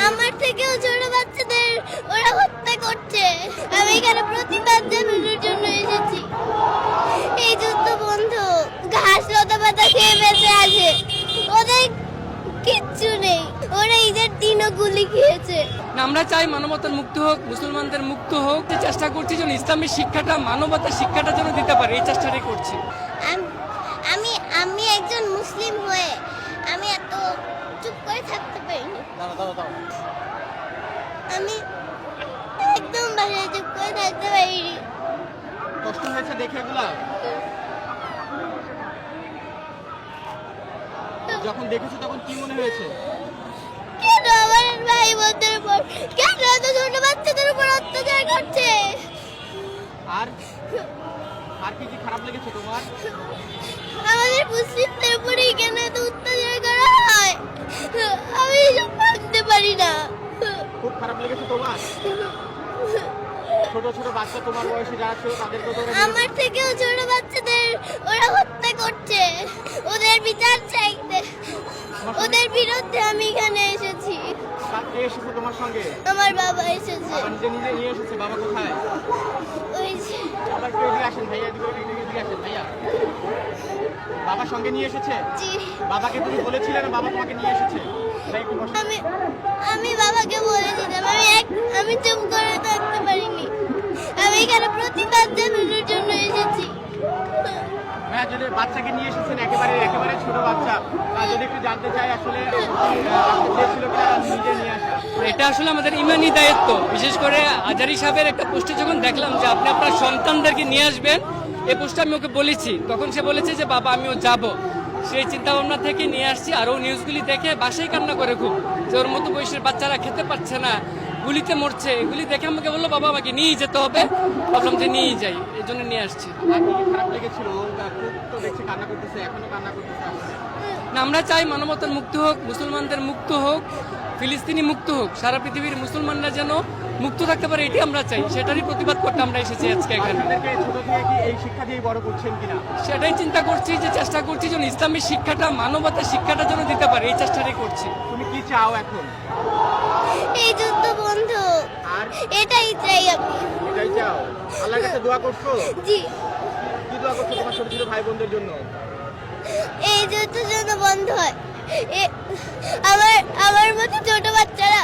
আমার থেকেও ছোট বাচ্চাদের ওরা হত্যা করছে। আমি এখানে প্রতিবাদ জানানোর জন্য এসেছি। এই যুদ্ধ বন্ধ। ঘাস লতা পাতা খেয়ে বেঁচে আছে, ওদের কিচ্ছু নেই। ওরা ঈদের দিনও গুলি খেয়েছে। আমরা চাই মানবতার মুক্ত হোক, মুসলমানদের মুক্ত হোক। যে চেষ্টা করছি যেন ইসলামের শিক্ষাটা, মানবতার শিক্ষাটা যেন দিতে পারে, এই চেষ্টাটাই করছি। আমি আমি একজন মুসলিম হয়ে আমি এত চুপ করে থাকতে পারিনি। আমি একদম বাসায় চুপ করে থাকতে পারিনি। কষ্ট হয়েছে দেখে এগুলা? যখন দেখেছো তখন কি মনে হয়েছে? কেন আমার ভাই বোনদের উপর, কেন এত ছোট বাচ্চাদের উপর অত্যাচার করছে? আর আর কি কি খারাপ লেগেছে তোমার? আমাদের মুসলিমদের উপরেই কেন এত অত্যাচার করা হয়? আমি এসব ভাবতে পারি না। খুব খারাপ লেগেছে তোমার? ছোট ছোট বাচ্চা তোমার বয়সে যারা ছিল তাদেরকে তো আমার থেকেও ছোট বাচ্চাদের ওরা হত্যা করছে। ওদের বিচার চাইতে, ওদের বিরুদ্ধে আমি এখানে এসেছি। কে এসেছে তোমার সঙ্গে? আমার বাবা এসেছে। বাবা নিজে নিজে নিয়ে এসেছে? বাবা কোথায়? ওই যে বাবা একটু এদিকে আসেন ভাইয়া, এদিকে আসেন ভাইয়া। বাবা সঙ্গে নিয়ে এসেছে? জি। বাবাকে তুমি বলেছিলে না বাবা তোমাকে নিয়ে এসেছে? ভাই একটু বসো। আমি বাবাকে বলে দিতাম। আমি চুপ করে থাকতে পারিনি। আমি এখানে প্রতিবাদ জানানোর জন্য এসেছি। হ্যাঁ, যদি বাচ্চাকে নিয়ে এসেছেন, একেবারে ছোট বাচ্চা, যদি একটু জানতে চাই আসলে ছিল কিনা নিজে নিয়ে আসা। এটা আসলে আমাদের ইমানি দায়িত্ব। বিশেষ করে আজারি সাহেবের একটা পোস্টে যখন দেখলাম যে আপনি আপনার সন্তানদেরকে নিয়ে আসবেন, এই পোস্টে আমি ওকে বলেছি, তখন সে বলেছে যে বাবা আমিও যাব। সেই চিন্তা ভাবনা থেকে নিয়ে আসছি। আর ও নিউজগুলি দেখে বাসায় কান্না করে খুব, যে ওর মতো বয়সের বাচ্চারা খেতে পারছে না, গুলিতে মরছে। এগুলি দেখে আমাকে বললো বাবা আমাকে নিয়েই যেতে হবে। ভাবলাম যে নিয়েই যাই, এই জন্য নিয়ে আসছি। আর কি খারাপ লেগেছিল? খুব তো দেখছি কান্না করতেছে, এখনো কান্না করতেছে আসলে। না, আমরা চাই মানবতার মুক্ত হোক, মুসলমানদের মুক্ত হোক, ফিলিস্তিনি মুক্ত হোক, সারা পৃথিবীর মুসলমানরা যেন মুক্ত থাকতে পারে, এটি আমরা চাই। সেটারই প্রতিবাদ করতে আমরা এসেছি আজকে এখানে। আপনাদেরকে ছোট থেকে কি এই শিক্ষা দিয়ে বড় করছেন কিনা? সেটাই চিন্তা করছি, যে চেষ্টা করছি যেন ইসলামের শিক্ষাটা, মানবতার শিক্ষাটা যেন দিতে পারে, এই চেষ্টাটাই করছি। তুমি কি চাও এখন? এই যুদ্ধ বন্ধ। আর এটাই চাই আমি। এটাই চাও? আল্লাহর কাছে দোয়া করছো? জি। কি দোয়া করছো তোমার ছোট ছোট ভাই বোনদের জন্য? এই যুদ্ধ যেন বন্ধ হয়। আমার মতো ছোট বাচ্চারা